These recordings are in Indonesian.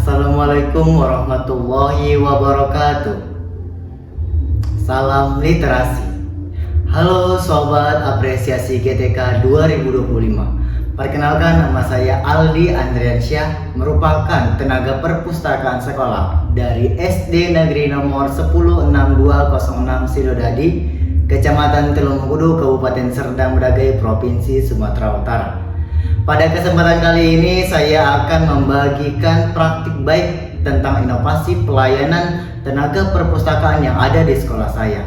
Assalamualaikum warahmatullahi wabarakatuh. Salam literasi. Halo sobat apresiasi GTK 2025. Perkenalkan, nama saya Aldi Andriansyah, merupakan tenaga perpustakaan sekolah dari SD Negeri nomor 106206 Sidodadi, Kecamatan Telungkudu, Kabupaten Serdang Bedagai, Provinsi Sumatera Utara. Pada kesempatan kali ini saya akan membagikan praktik baik tentang inovasi pelayanan tenaga perpustakaan yang ada di sekolah saya.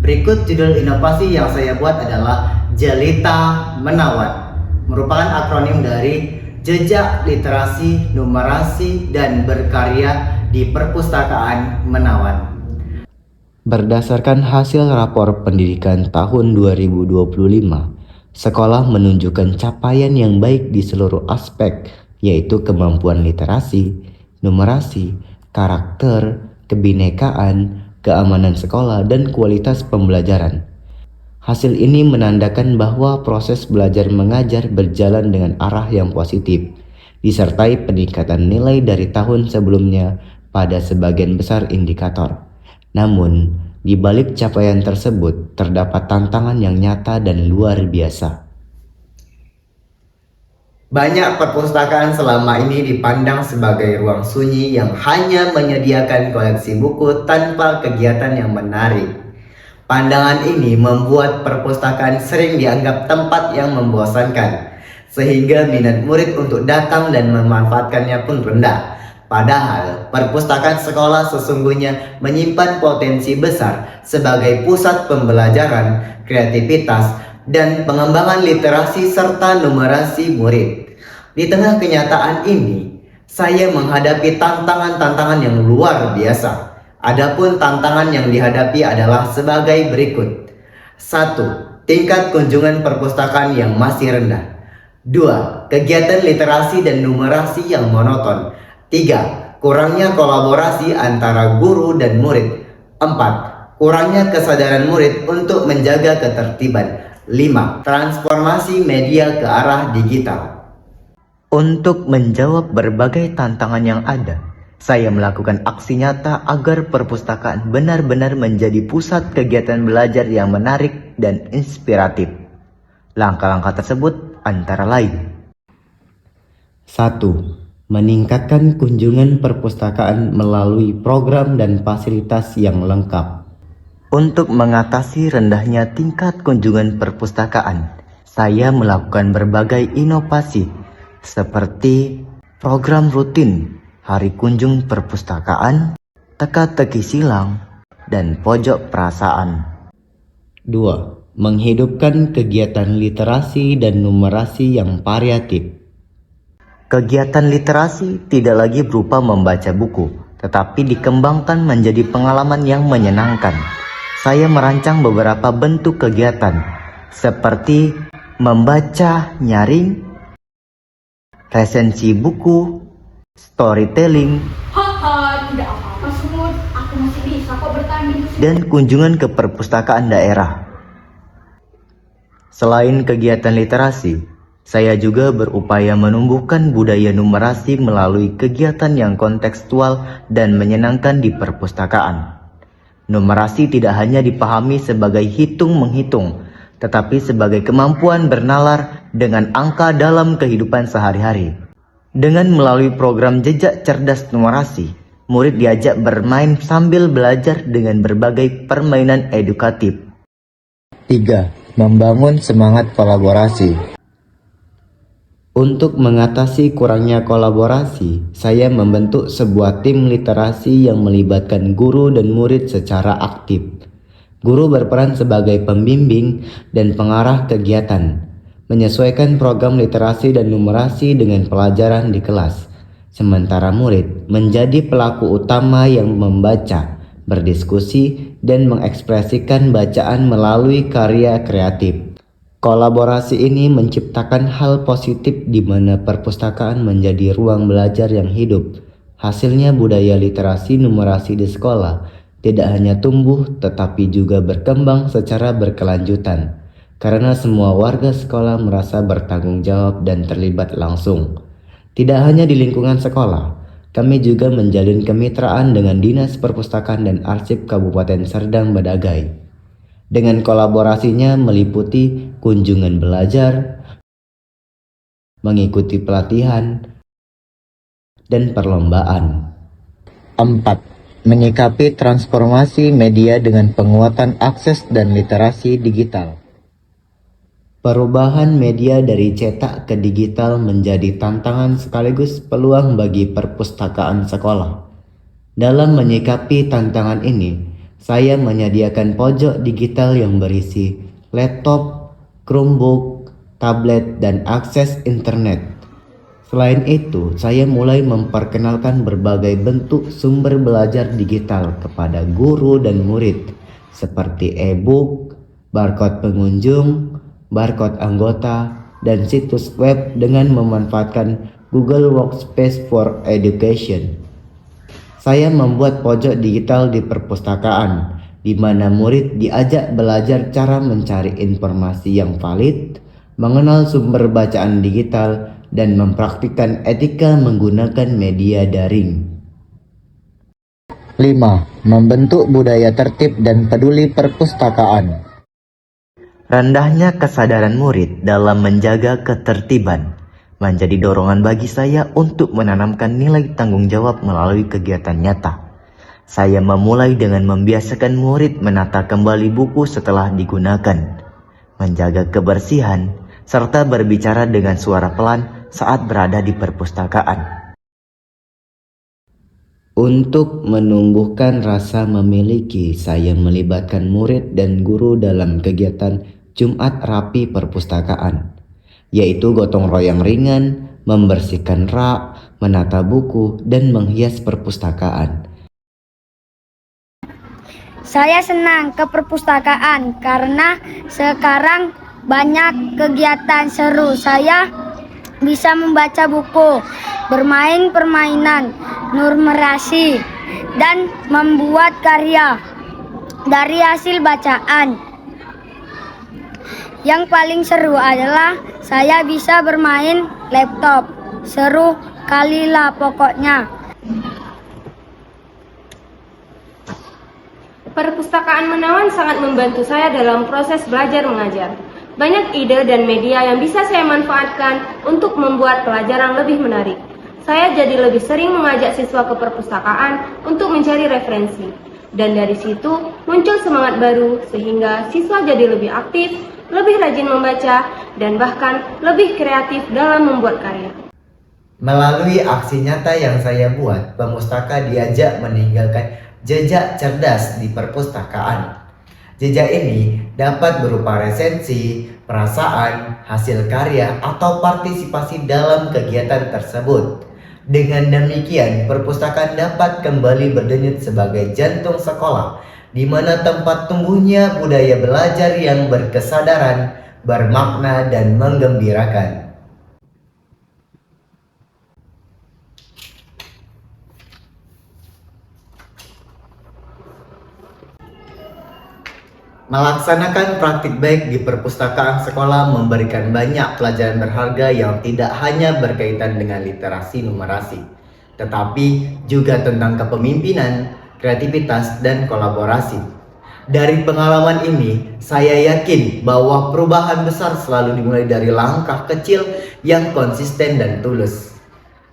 Berikut judul inovasi yang saya buat adalah Jelita Menawan, merupakan akronim dari Jejak Literasi, Numerasi, dan Berkarya di Perpustakaan Menawan. Berdasarkan hasil rapor pendidikan tahun 2025, sekolah menunjukkan capaian yang baik di seluruh aspek, yaitu kemampuan literasi, numerasi, karakter, kebinekaan, keamanan sekolah, dan kualitas pembelajaran. Hasil ini menandakan bahwa proses belajar mengajar berjalan dengan arah yang positif, disertai peningkatan nilai dari tahun sebelumnya pada sebagian besar indikator. Namun, di balik capaian tersebut, terdapat tantangan yang nyata dan luar biasa. Banyak perpustakaan selama ini dipandang sebagai ruang sunyi yang hanya menyediakan koleksi buku tanpa kegiatan yang menarik. Pandangan ini membuat perpustakaan sering dianggap tempat yang membosankan, sehingga minat murid untuk datang dan memanfaatkannya pun rendah. Padahal, perpustakaan sekolah sesungguhnya menyimpan potensi besar sebagai pusat pembelajaran, kreativitas, dan pengembangan literasi serta numerasi murid. Di tengah kenyataan ini, saya menghadapi tantangan-tantangan yang luar biasa. Adapun tantangan yang dihadapi adalah sebagai berikut. 1. Tingkat kunjungan perpustakaan yang masih rendah. 2. Kegiatan literasi dan numerasi yang monoton. 3. Kurangnya kolaborasi antara guru dan murid. 4. Kurangnya kesadaran murid untuk menjaga ketertiban. 5. Transformasi media ke arah digital. Untuk menjawab berbagai tantangan yang ada, saya melakukan aksi nyata agar perpustakaan benar-benar menjadi pusat kegiatan belajar yang menarik dan inspiratif. Langkah-langkah tersebut antara lain: 1. Meningkatkan kunjungan perpustakaan melalui program dan fasilitas yang lengkap. Untuk mengatasi rendahnya tingkat kunjungan perpustakaan, saya melakukan berbagai inovasi seperti program rutin, hari kunjung perpustakaan, teka-teki silang, dan pojok perasaan. 2. Menghidupkan kegiatan literasi dan numerasi yang variatif. Kegiatan literasi tidak lagi berupa membaca buku, tetapi dikembangkan menjadi pengalaman yang menyenangkan. Saya merancang beberapa bentuk kegiatan, seperti membaca nyaring, resensi buku, storytelling, tidak apa-apa Sumut, aku masih bisa kok bertanding. Dan kunjungan ke perpustakaan daerah. Selain kegiatan literasi, saya juga berupaya menumbuhkan budaya numerasi melalui kegiatan yang kontekstual dan menyenangkan di perpustakaan. Numerasi tidak hanya dipahami sebagai hitung-menghitung, tetapi sebagai kemampuan bernalar dengan angka dalam kehidupan sehari-hari. Dengan melalui program Jejak Cerdas Numerasi, murid diajak bermain sambil belajar dengan berbagai permainan edukatif. 3. Membangun semangat kolaborasi. Untuk mengatasi kurangnya kolaborasi, saya membentuk sebuah tim literasi yang melibatkan guru dan murid secara aktif. Guru berperan sebagai pembimbing dan pengarah kegiatan, menyesuaikan program literasi dan numerasi dengan pelajaran di kelas. Sementara murid menjadi pelaku utama yang membaca, berdiskusi, dan mengekspresikan bacaan melalui karya kreatif. Kolaborasi ini menciptakan hal positif di mana perpustakaan menjadi ruang belajar yang hidup. Hasilnya budaya literasi numerasi di sekolah tidak hanya tumbuh tetapi juga berkembang secara berkelanjutan. Karena semua warga sekolah merasa bertanggung jawab dan terlibat langsung. Tidak hanya di lingkungan sekolah, kami juga menjalin kemitraan dengan Dinas Perpustakaan dan Arsip Kabupaten Serdang Bedagai. Dengan kolaborasinya meliputi kunjungan belajar, mengikuti pelatihan, dan perlombaan. 4. Menyikapi transformasi media dengan penguatan akses dan literasi digital. Perubahan media dari cetak ke digital menjadi tantangan sekaligus peluang bagi perpustakaan sekolah. Dalam menyikapi tantangan ini, saya menyediakan pojok digital yang berisi laptop, Chromebook, tablet, dan akses internet. Selain itu, saya mulai memperkenalkan berbagai bentuk sumber belajar digital kepada guru dan murid, seperti e-book, barcode pengunjung, barcode anggota, dan situs web dengan memanfaatkan Google Workspace for Education. Saya membuat pojok digital di perpustakaan, di mana murid diajak belajar cara mencari informasi yang valid, mengenal sumber bacaan digital, dan mempraktikkan etika menggunakan media daring. 5. Membentuk budaya tertib dan peduli perpustakaan. Rendahnya kesadaran murid dalam menjaga ketertiban menjadi dorongan bagi saya untuk menanamkan nilai tanggung jawab melalui kegiatan nyata. Saya memulai dengan membiasakan murid menata kembali buku setelah digunakan, menjaga kebersihan, serta berbicara dengan suara pelan saat berada di perpustakaan. Untuk menumbuhkan rasa memiliki, saya melibatkan murid dan guru dalam kegiatan Jumat Rapi Perpustakaan, yaitu gotong royong ringan, membersihkan rak, menata buku, dan menghias perpustakaan. Saya senang ke perpustakaan karena sekarang banyak kegiatan seru. Saya bisa membaca buku, bermain permainan, numerasi, dan membuat karya dari hasil bacaan. Yang paling seru adalah saya bisa bermain laptop. Seru kalilah pokoknya. Perpustakaan Menawan sangat membantu saya dalam proses belajar mengajar. Banyak ide dan media yang bisa saya manfaatkan untuk membuat pelajaran lebih menarik. Saya jadi lebih sering mengajak siswa ke perpustakaan untuk mencari referensi. Dan dari situ muncul semangat baru sehingga siswa jadi lebih aktif, lebih rajin membaca, dan bahkan lebih kreatif dalam membuat karya. Melalui aksi nyata yang saya buat, pemustaka diajak meninggalkan jejak cerdas di perpustakaan. Jejak ini dapat berupa resensi, perasaan, hasil karya, atau partisipasi dalam kegiatan tersebut. Dengan demikian, perpustakaan dapat kembali berdenyut sebagai jantung sekolah, di mana tempat tumbuhnya budaya belajar yang berkesadaran, bermakna, dan menggembirakan. Melaksanakan praktik baik di perpustakaan sekolah memberikan banyak pelajaran berharga yang tidak hanya berkaitan dengan literasi numerasi, tetapi juga tentang kepemimpinan, kreativitas, dan kolaborasi. Dari pengalaman ini, saya yakin bahwa perubahan besar selalu dimulai dari langkah kecil yang konsisten dan tulus.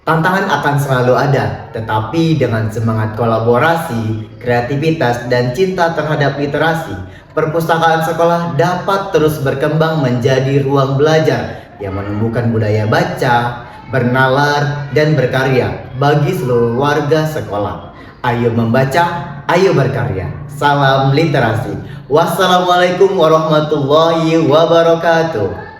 Tantangan akan selalu ada, tetapi dengan semangat kolaborasi, kreativitas, dan cinta terhadap literasi, perpustakaan sekolah dapat terus berkembang menjadi ruang belajar yang menumbuhkan budaya baca, bernalar, dan berkarya bagi seluruh warga sekolah. Ayo membaca, ayo berkarya. Salam literasi. Wassalamualaikum warahmatullahi wabarakatuh.